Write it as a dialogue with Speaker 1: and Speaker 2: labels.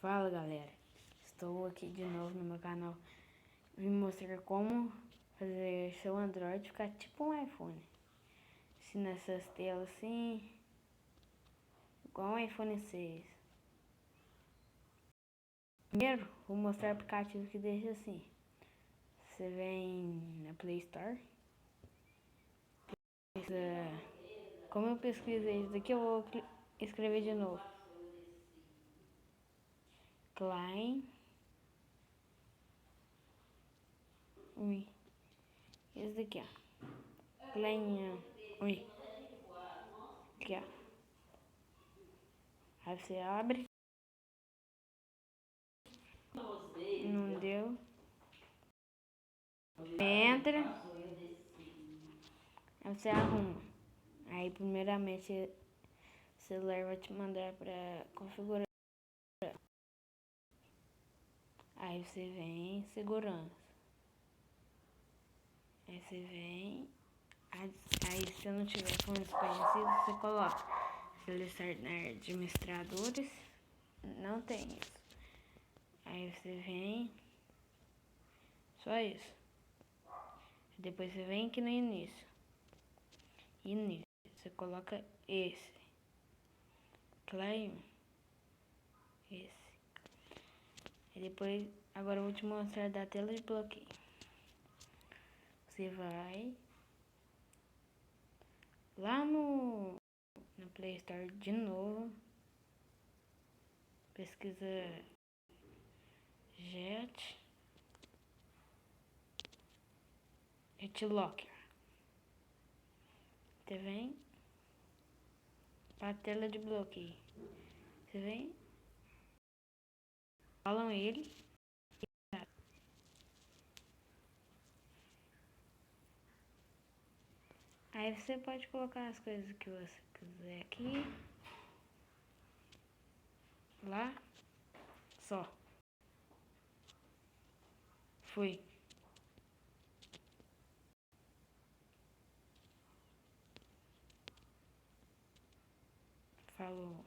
Speaker 1: Fala galera, estou aqui de novo no meu canal. Vim mostrar como fazer seu Android ficar tipo um iPhone. Se nessas telas assim, igual um iPhone 6. Primeiro, vou mostrar o aplicativo que deixa assim. Você vem na Play Store. Como eu pesquisei isso daqui, eu vou escrever de novo. Klein. Esse daqui, ó. Klein. Aqui, ó. Aí você abre. Não deu. Entra. Aí você arruma. Aí primeiramente o celular vai te mandar pra configurar. Aí você vem em segurança. Aí você vem. Aí se não tiver fontes conhecidas, você coloca selecionar administradores. Não tem isso. Aí você vem. Só isso. Depois você vem aqui no início. Início. Você coloca esse. Claim. Esse. E depois, agora eu vou te mostrar da tela de bloqueio. Você vai lá no Play Store de novo. Pesquisa Jet Locker. Você vem para a tela de bloqueio. Você vem, falam ele. Aí você pode colocar as coisas que você quiser aqui. Lá. Só. Fui. Falou.